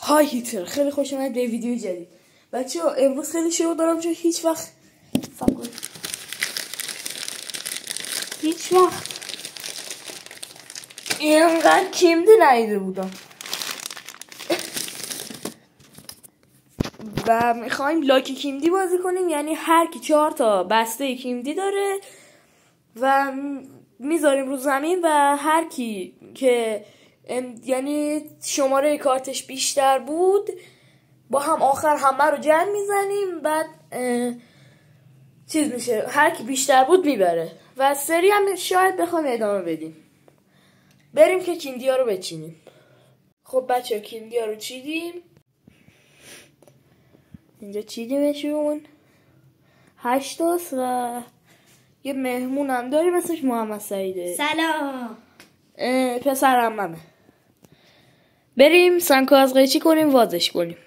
های هیتر، خیلی خوش اومد به ویدیو جدید. بچه‌ها امروز خیلی شروع دارم چون هیچ وقت اینقدر کیمدی ندیده بودم و میخوایم لاکی کیمدی بازی کنیم. یعنی هر کی 4 تا بسته کیمدی داره و میذاریم رو زمین و هر کی که یعنی شماره کارتش بیشتر بود با هم آخر همه رو جمع میزنیم. بعد چیز میشه، هر کی بیشتر بود میبره و سری هم شاید بخوایم ادامه بدیم. بریم که کیمدی ها رو بچینیم. خب بچه ها کیمدی ها رو چیدیم، اینجا چیدیمشون 8 تاست و یه مهمون هم داریم اسمش محمد سعیده. سلام. پسر عممه. بریم سنگ از قیچی کنیم، وازش کنیم.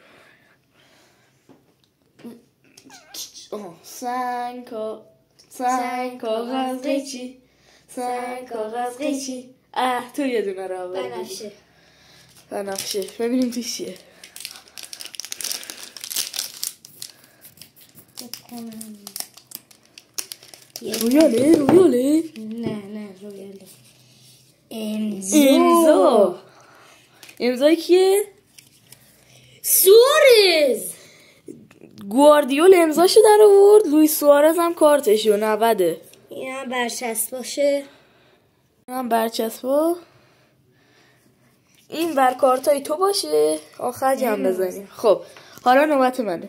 سنگ کاغذ قیچی، سنگ کاغذ قیچی. تو یه دونه رو بنفشه. ببینیم توش چیه. رویاله؟ نه رویاله. امضای کیه؟ سوارز. گواردیول امضاشو در آورد. لوئیس سوارز هم کارتشو 90. این هم برچسب باشه. این بر کارتای تو باشه، آخر جمع بزنیم. خب حالا نوبت منه.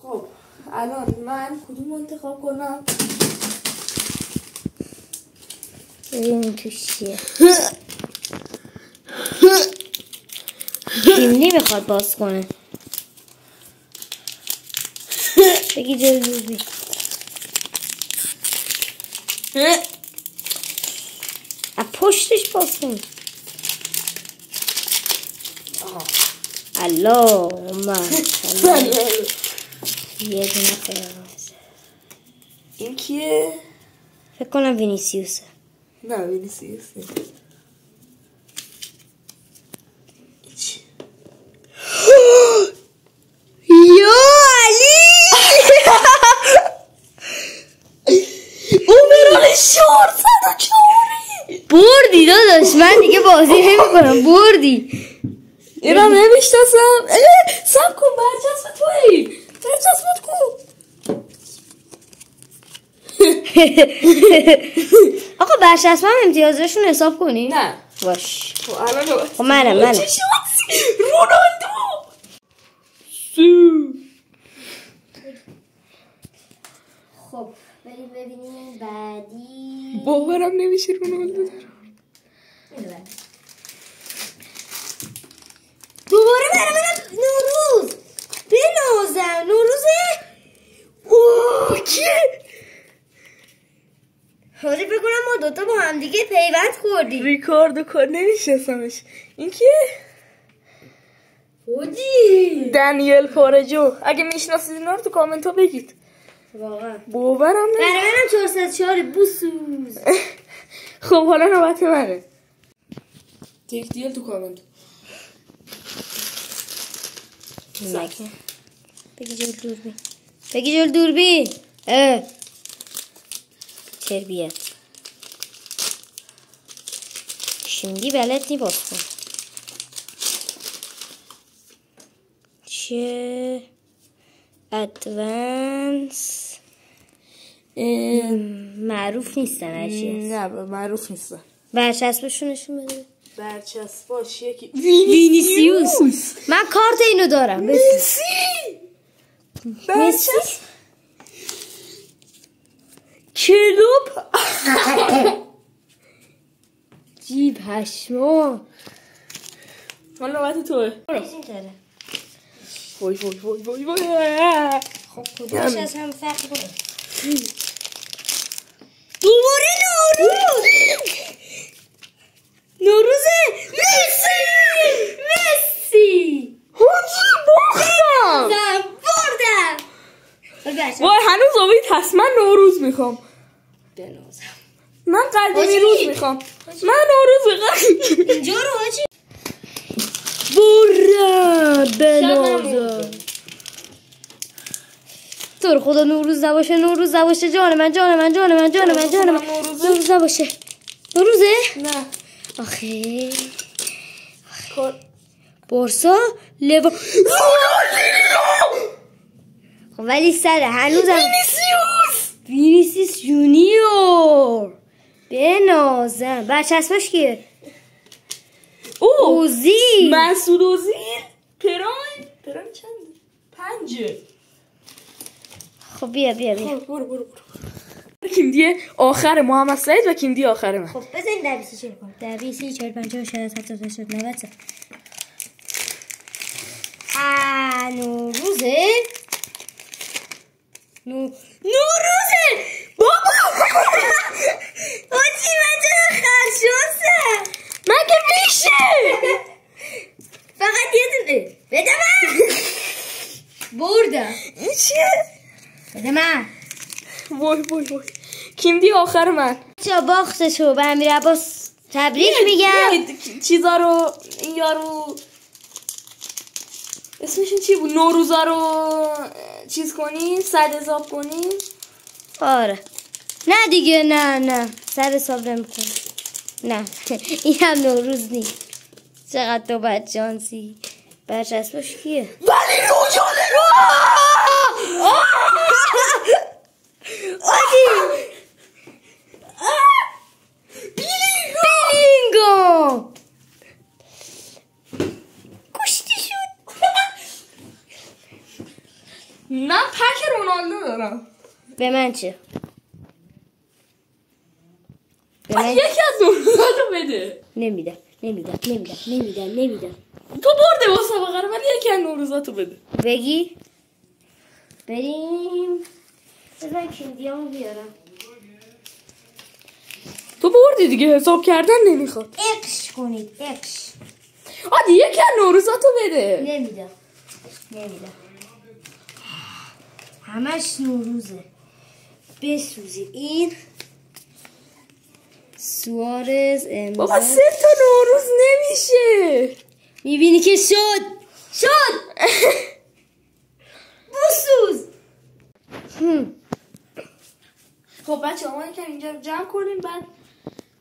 خب الان من کدوم انتخاب کنم؟ ببینیم توش چیه. کیمدی میخواد باز کنه. بگی جلوی پشتش باز کن. اللهم یه دونه قرمز. این کیه؟ فکر کنم وینیسیوسه. نه وینیسیوس یا علی عمران 404 بردی داداش. من دیگه بازی نمی کنم. بردی. اینا نمیشتاسم. سب کن، برچسب توی برچسبت کن. آقا برچسب هم امتیازشون حساب کنی؟ نه باش. خب منم رونالدو خب بریم ببینیم بعدی. باورم نمیشه رونالدو دوباره برم نوروز. بنازم نوروزه. اوه کیه؟ حاجی بکنم ما دوتا با هم دیگه پیوند خوردیم. ریکاردو کار نمیشناسمش. این کیه؟ حاجی دنیل پارجو. اگه میشناسید اینا رو تو کامنت ها بگید. واقعا باورم نمیشه. برای منم 404 بوسوز. خب حالا نوبت منه. تک دیل تو کامنت. بگی جل دوربین. تربیت شیمدی بلد نی باز کن. چه ادوانس معروف نیستن. نه معروف نیستن. برچسبشون نشون بده. برچسباش یکی وینیسیوس. من کارت اینو دارم. مسی. کلوب. جیب هشمو. حالا نوبت توه. وای خب کدومش از هم فرق کنه. دوباره نوروزه. مسی. باختم. بردم. وای هنوز امید هست. من نوروز میخوام. بنازم. من قدیمی روز میخوام. من نوروز اینجا رو حاجی برم بنازم. تو رو خدا نوروز نباشه، نوروز نباشه، جان من جان من جان من جان من جان من. نوروز نباشه. نوروزه؟ نه آخه بارسا لوا خب ولی سره هنوزم وینیسیوس جونیور بنازم. برچسبش کیه؟ اوزیل. مسعود اوزیل. پرایم چنده؟ 5. خب بیا برو کیندی آخر محمد سعید و کیندی آخر من. خب بزنید در 24 کن. در 24 50 60 70 80 90 نوروزه. نوروزه بابا. آجی من چرا خرشوسم؟ من که میشه فقط یه دونه بده من. بردم. این چیه؟ بده من. وای کیندی آخر من. چا باختشو به امیر عباس تبریک میگم. چیزا رو این یارو اسمش چی بود؟ نوروزا رو چیز کنی؟ صد حساب کنی؟ آره نه دیگه نه سر حساب نمی‌کنم. نه این هم نوروز نیست. چقدر تو بدشانسی. برچسبش کیه؟ ولی روزانه بینگو کشتی شد. من پک رونالدو دارم. به من چه؟ به من من یکی از نوروزاتو بده. نمیدم. تو برده مسابقه رو ولی یکی از نوروزاتو بده. بگی بریم. بذار کندیامو بیارم. تو بردی دیگه حساب کردن نمیخواد. اکش کنید اکش. عادی یکی از نوروزاتو بده. نمیدم همش نوروزه. بسوزی این سوارز امضا. بابا 3 تا نوروز نمیشه. میبینی که شد بسوز. خب بچه ها ما اینجا رو جمع کنیم بعد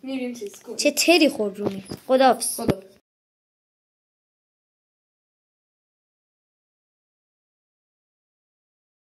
میریم چیز کنیم. چه تری خود رو می خداحافظ.